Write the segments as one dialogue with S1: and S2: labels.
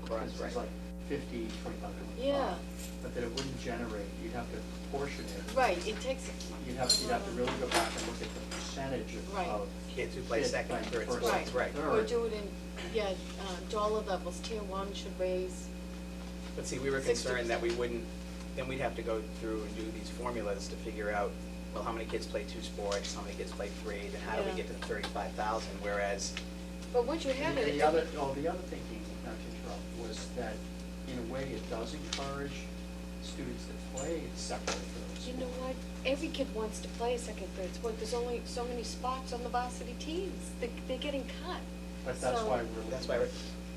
S1: Because
S2: Right.
S1: it's like 50, 25.
S3: Yeah.
S1: But that it wouldn't generate, you'd have to proportion it.
S3: Right, it takes.
S1: You'd have to really go back and look at the percentage
S3: Right.
S1: of
S2: Kids who play
S1: kids
S2: second and
S1: playing
S2: third
S1: first
S3: Right,
S1: and
S2: right.
S3: or
S1: third.
S3: do it in, yeah, dollar levels, tier one should raise.
S2: But see, we were
S3: 60%.
S2: concerned that we wouldn't, then we'd have to go through and do these formulas to figure out, well, how many kids play 2 sports, how many kids play 3, then how do we
S3: Yeah.
S2: get to the 35,000, whereas,
S3: But once you have it.
S1: The other thinking, not to interrupt, was that in a way it does encourage students to play second or third.
S3: You know what, every kid wants to play a second, third sport, there's only so many spots on the varsity teams, they're getting cut.
S1: But that's
S3: So-
S1: why we're.
S2: that's why, at least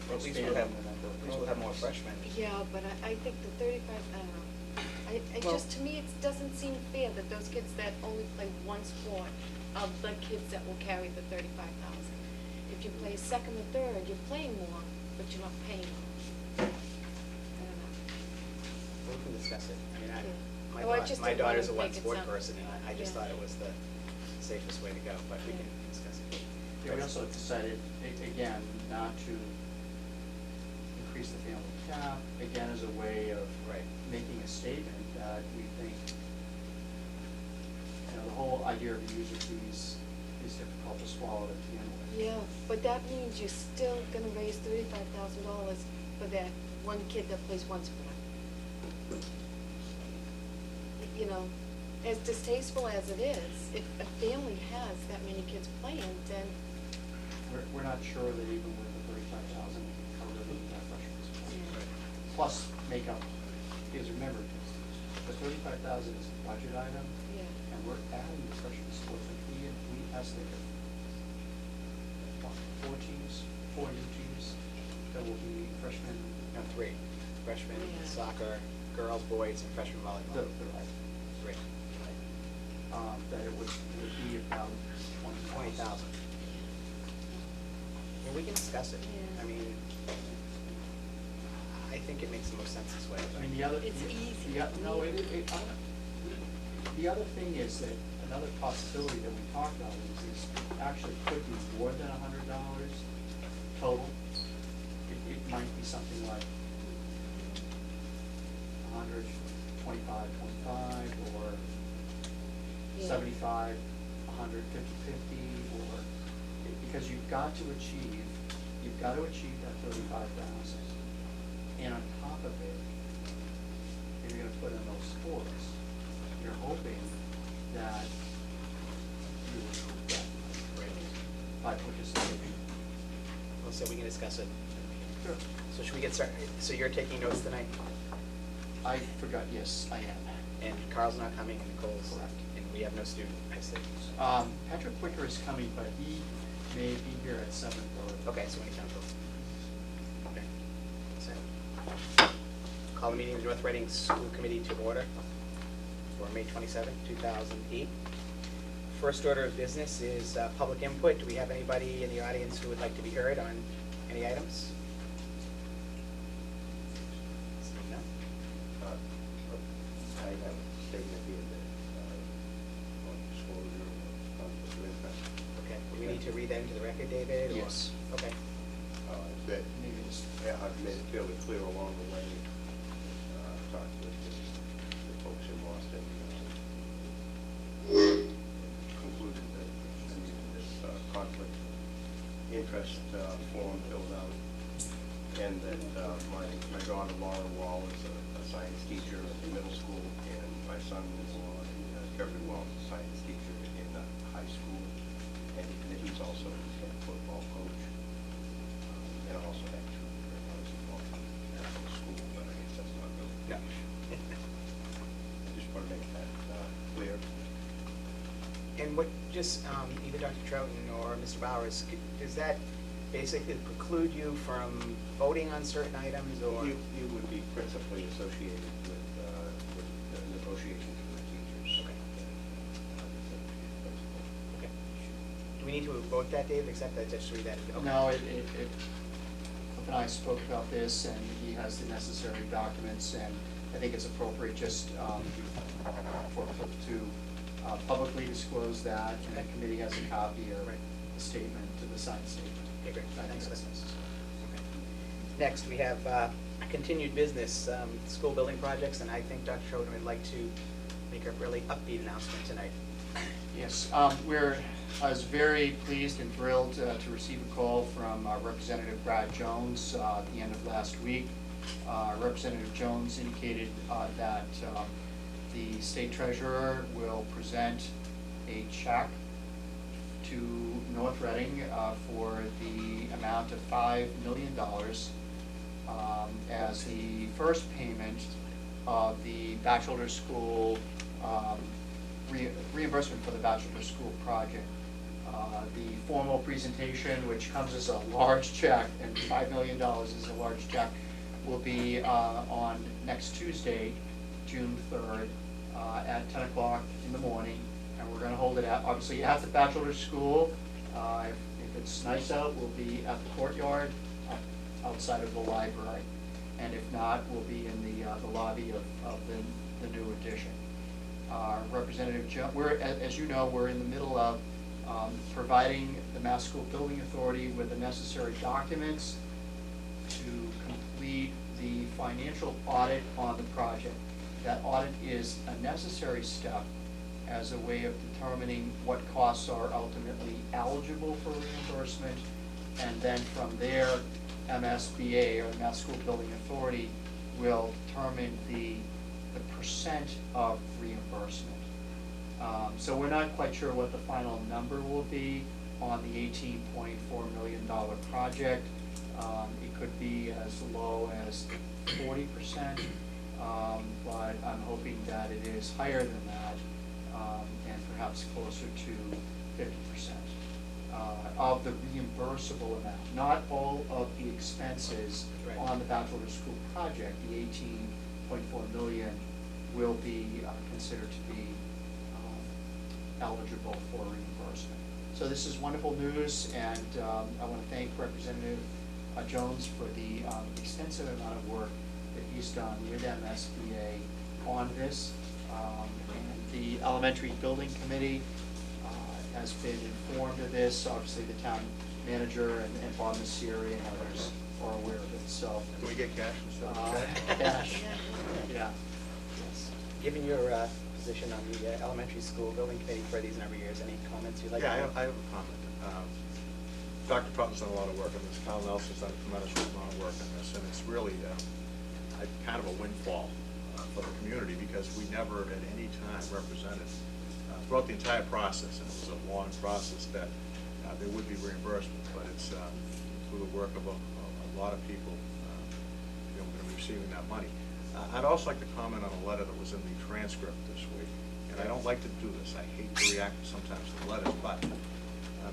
S2: we'll have,
S1: expanding the number of
S2: at least we'll have more
S1: programs.
S2: freshmen.
S3: Yeah, but I think the 35, I don't know.
S2: Well-
S3: Just, to me, it doesn't seem fair that those kids that only play one sport are the kids that will carry the 35,000. If you play second or third, you're playing more, but you're not paying more. I don't know.
S2: We can discuss it. I mean,
S3: Yeah.
S2: my
S3: Oh, I
S2: daughter,
S3: just
S2: my
S3: didn't wanna
S2: daughter's a
S3: make
S2: one
S3: it
S2: sport
S3: sound-
S2: person, and I just
S3: Yeah.
S2: thought it was the safest way to go, but we
S3: Yeah.
S2: can discuss it.
S1: Yeah, we also decided, again, not to increase the family cap, again, as a way of
S2: Right.
S1: making a statement that we think, the whole idea of user fees is difficult to swallow to begin with.
S3: Yeah, but that means you're still gonna raise $35,000 for that one kid that plays one sport. You know, as distasteful as it is, if a family has that many kids playing, then,
S1: We're not sure that even with the 35,000, we can cover the freshman support.
S3: Yeah.
S1: Plus, make up, because remember, the 35,000 is a budget item,
S3: yeah.
S1: and we're adding the freshman sports, which we estimated, what, 4 new teams that will be freshmen.
S2: No, 3, freshman
S3: Yeah.
S2: soccer, girls, boys, and freshman volleyball.
S1: Right.
S2: 3.
S1: That it would be about
S2: 20,000. And we can discuss it.
S3: Yeah.
S2: I mean, I think it makes the most sense this way.
S1: I mean, the other.
S3: It's easy.
S1: The other thing is that, another possibility that we talked about is actually could be more than $100 total. It might be something like 100, 25, 25, or
S3: Yeah.
S1: 75, 100, 50, 50, or, because you've got to achieve that 35,000. And on top of it, if you're gonna put in those sports, you're hoping that you will get by participating.
S2: Well, so we can discuss it.
S1: Sure.
S2: So should we get started? So you're taking notes tonight?
S1: I forgot, yes, I am.
S2: And Carl's not coming, and Nicole's,
S1: Correct.
S2: and we have no student, I see.
S1: Patrick Quicker is coming, but he may be here at 7:30.
S2: Okay, so anytime. Okay. So, call the meeting of the North Reading School Committee to order for May 27, 2008. First order of business is public input. Do we have anybody in the audience who would like to be heard on any items? Seeing none?
S4: I have a statement here that, on disclosure of conflict of interest.
S2: Okay, do we need to read that into the record, David? or-
S1: Yes.
S2: Okay.
S4: That,
S1: Maybe just,
S4: I've made it fairly clear along the way, talked with the folks in Boston, concluded that I needed this conflict interest form filled out, and that my daughter Laura Wall is a science teacher at the middle school, and my son-in-law Jeffrey Wall is a science teacher in the high school, and that he's also a football coach. And I also have 2 girls involved at the school, but I guess that's not really.
S2: No.
S4: I just want to make that clear.
S2: And what, just either Dr. Trouton or Mr. Bowers, does that basically preclude you from voting on certain items, or?
S4: You would be principally associated with the negotiations with the teachers.
S2: Okay. Okay. Do we need to vote that, Dave, except that, just read that? Okay.
S1: no, Cliff and I spoke about this, and he has the necessary documents, and I think it's appropriate just for Cliff to publicly disclose that, and the committee has a copy of
S2: Right.
S1: the statement, to the signed statement.
S2: Okay, great.
S1: I think
S2: Thanks.
S1: that's necessary.
S2: Okay. Next, we have continued business, school building projects, and I think Dr. Schroeder would like to make a really upbeat announcement tonight.
S1: Yes, I was very pleased and thrilled to receive a call from Representative Brad Jones at the end of last week. Representative Jones indicated that the state treasurer will present a check to North Reading for the amount of $5 million as the first payment of the bachelor school reimbursement for the bachelor school project. The formal presentation, which comes as a large check, and $5 million is a large check, will be on next Tuesday, June 3rd, at 10 o'clock in the morning. And we're going to hold it at, obviously, at the bachelor school. If it's nice out, we'll be at the courtyard outside of the library. And if not, we'll be in the lobby of the new addition. Representative Jones, as you know, we're in the middle of providing the Mass School Building Authority with the necessary documents to complete the financial audit on the project. That audit is a necessary step as a way of determining what costs are ultimately eligible for reimbursement, and then from there, MSBA, or Mass School Building Authority, will determine the percent of reimbursement. So we're not quite sure what the final number will be on the $18.4 million project. It could be as low as 40%, but I'm hoping that it is higher than that, and perhaps closer to 50% of the reimbursable amount. Not all of the expenses
S2: Right.
S1: on the bachelor school project. The $18.4 million will be considered to be eligible for reimbursement. So this is wonderful news, and I want to thank Representative Jones for the extensive amount of work that he's done with MSBA on this. And the Elementary Building Committee has been informed of this. Obviously, the town manager and Bob Messeri and others are aware of it, so.
S5: Can we get cash instead of check?
S1: Cash, yeah, yes.
S2: Given your position on the elementary school building committee for these number of years, any comments you'd like to
S5: Yeah,
S2: make?
S5: I have a comment. Dr. Trotton's done a lot of work on this. Kyle Nelson's done a tremendous amount of work on this, and it's really kind of a windfall for the community, because we never at any time represented throughout the entire process, and it was a long process, that there would be reimbursement, but it's through the work of a lot of people, we're going to be receiving that money. I'd also like to comment on a letter that was in the transcript this week, and I don't like to do this. I hate to react sometimes to letters, but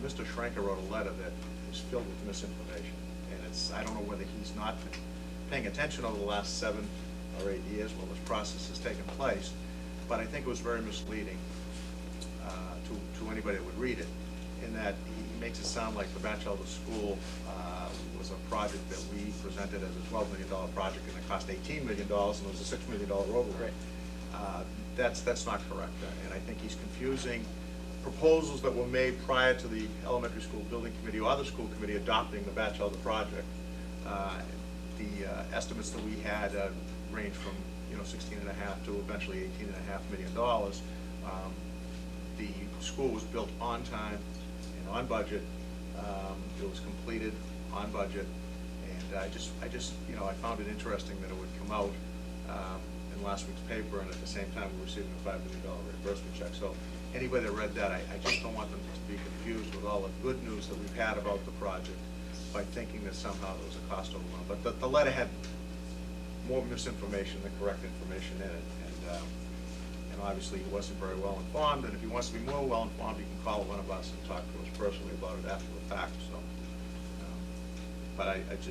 S5: Mr. Schrenker wrote a letter that is filled with misinformation, and I don't know whether he's not been paying attention over the last 7 or 8 years while this process has taken place, but I think it was very misleading to anybody that would read it, in that he makes it sound like the Batchelder School was a project that we presented as a $12 million project, and it cost $18 million, and it was a $6 million overrun. That's not correct, and I think he's confusing proposals that were made prior to the Elementary School Building Committee or other school committee adopting the Batchelder project. The estimates that we had range from 16.5 to eventually $18.5 million. The school was built on time and on budget. It was completed on budget, and I found it interesting that it would come out in last week's paper, and at the same time we're receiving a $5 million reimbursement check. So anybody that read that, I just don't want them to be confused with all the good news that we've had about the project by thinking that somehow there was a cost overrun. But the letter had more misinformation than correct information in it, and obviously he wasn't very well informed, and if he wants to be more well informed, he can call one of us and talk to us personally about it after the fact. So, but it's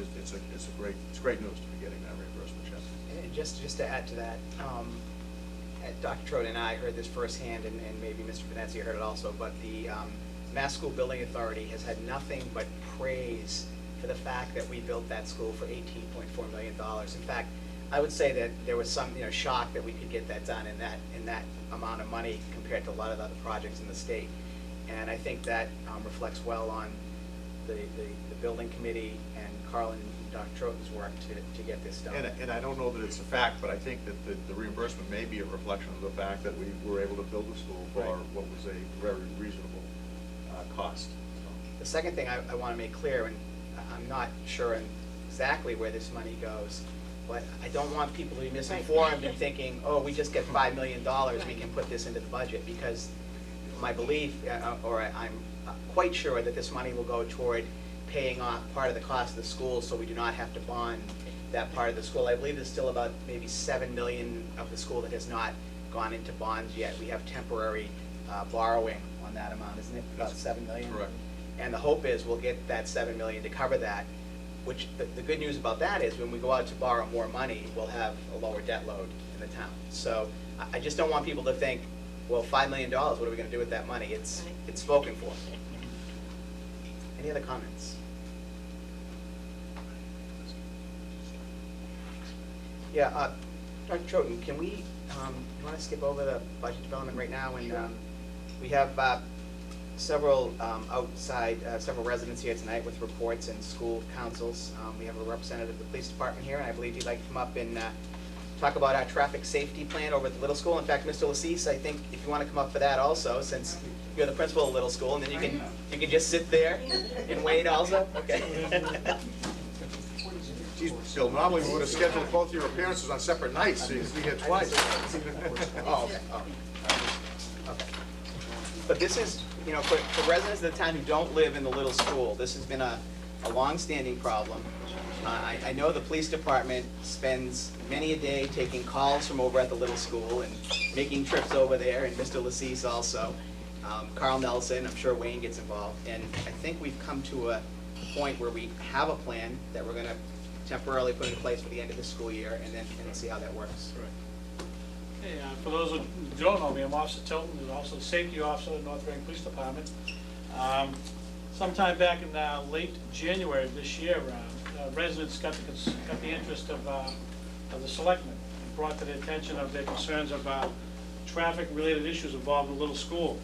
S5: great news to be getting that reimbursement check.
S2: And just to add to that, Dr. Trout and I heard this firsthand, and maybe Mr. Venezia heard it also, but the Mass School Building Authority has had nothing but praise for the fact that we built that school for $18.4 million. In fact, I would say that there was some shock that we could get that done in that amount of money compared to a lot of other projects in the state. And I think that reflects well on the building committee and Carl and Dr. Troton's work to get this done.
S5: And I don't know that it's a fact, but I think that the reimbursement may be a reflection of the fact that we were able to build the school for
S2: Right.
S5: what was a very reasonable cost.
S2: The second thing I want to make clear, and I'm not sure exactly where this money goes, but I don't want people to be misinformed and thinking, oh, we just get $5 million, we can put this into the budget, because my belief, or I'm quite sure that this money will go toward paying off part of the cost of the school, so we do not have to bond that part of the school. I believe there's still about maybe $7 million of the school that has not gone into bonds yet. We have temporary borrowing on that amount, isn't it? About $7 million?
S5: Correct.
S2: And the hope is we'll get that $7 million to cover that, which the good news about that is when we go out to borrow more money, we'll have a lower debt load in the town. So I just don't want people to think, well, $5 million, what are we gonna do with that money? It's spoken for. Any other comments? Yeah, Dr. Troton, can we, you wanna skip over the budget development right now? And we have several several residents here tonight with reports and school councils. We have a representative of the police department here, and I believe he'd like to come up and talk about our traffic safety plan over at the Little School. In fact, Mr. Lassise, I think if you want to come up for that also, since you're the principal of Little School, and then you can just sit there and wait also, okay?
S5: Geez, Bill, normally we would have scheduled both your appearances on separate nights, so you could be here twice. Oh, okay.
S2: Okay. But this is, you know, for residents of the town who don't live in the Little School, this has been a long-standing problem. I know the police department spends many a day taking calls from over at the Little School and making trips over there, and Mr. Lassise also. Carl Nelson, I'm sure Wayne gets involved, and I think we've come to a point where we have a plan that we're gonna temporarily put in place for the end of the school year, and then see how that works.
S6: Hey, for those who don't know me, I'm Officer Tilton, and also Safety Officer of the North Reading Police Department. Sometime back in late January of this year, residents got the interest of the selectmen, and brought to the attention of their concerns about traffic-related issues involved in the Little School.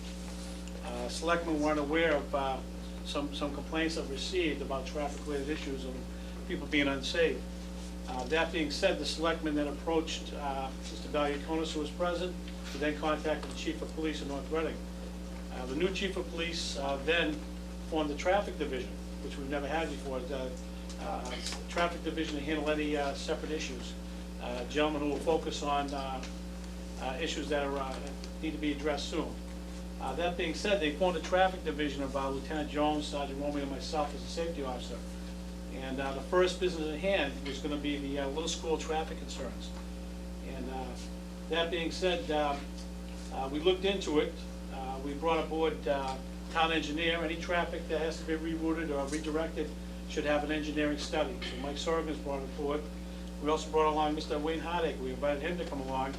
S6: Selectmen weren't aware of some complaints that were received about traffic-related issues and people being unsafe. That being said, the selectmen then approached Mr. Valiakonis, who was present, who then contacted the chief of police in North Reading. The new chief of police then formed the traffic division, which we've never had before. The traffic division to handle any separate issues. Gentlemen who will focus on issues that need to be addressed soon. That being said, they formed a traffic division of Lieutenant Jones, Sergeant Romeo, and myself as a safety officer. And the first business at hand was going to be the Little School traffic concerns. And that being said, we looked into it. We brought aboard town engineer. Any traffic that has to be rerouted or redirected should have an engineering study. So Mike Sorgan's brought it forward. We also brought along Mr. Wayne Hardacre. We invited him to come along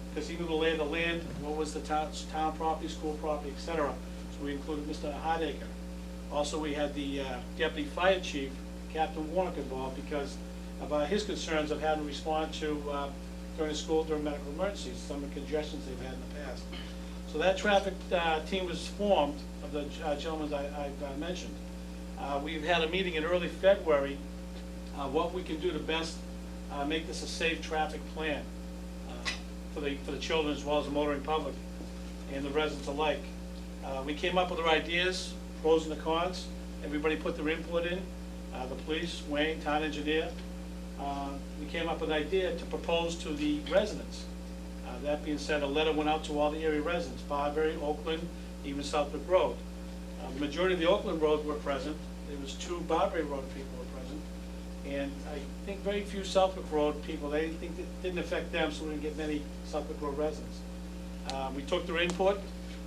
S6: because he knew the lay of the land, what was the town property, school property, etc. So we included Mr. Hardacre. Also, we had the deputy fire chief, Captain Warnock, involved because of his concerns of having to respond to during the school during medical emergencies, some of the congestions they've had in the past. So that traffic team was formed of the gentlemen I mentioned. We've had a meeting in early February, what we can do to best make this a safe traffic plan for the children as well as the motoring public and the residents alike. We came up with our ideas, pros and the cons. Everybody put their input in. The police, Wayne, town engineer. We came up with an idea to propose to the residents. That being said, a letter went out to all the area residents, Barberry, Oakland, even Southwick Road. The majority of the Oakland Road were present. There was 2 Barberry Road people were present. And I think very few Southwick Road people, they think it didn't affect them, so we didn't get many Southwick Road residents. We took their input.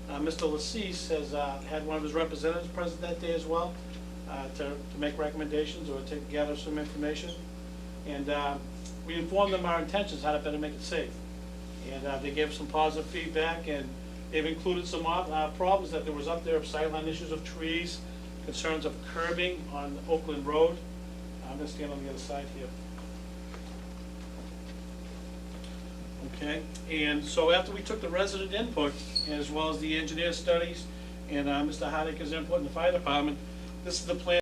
S6: Mr. Lassise has had one of his representatives present that day as well to make recommendations or to gather some information. And we informed them our intentions, how to better make it safe. And they gave some positive feedback, and they've included some problems that there was up there of sightline issues of trees, concerns of curbing on Oakland Road. I'm going to stand on the other side here. Okay, and so after we took the resident input, as well as the engineer studies, and Mr. Hardacre's input in the fire department, this is the plan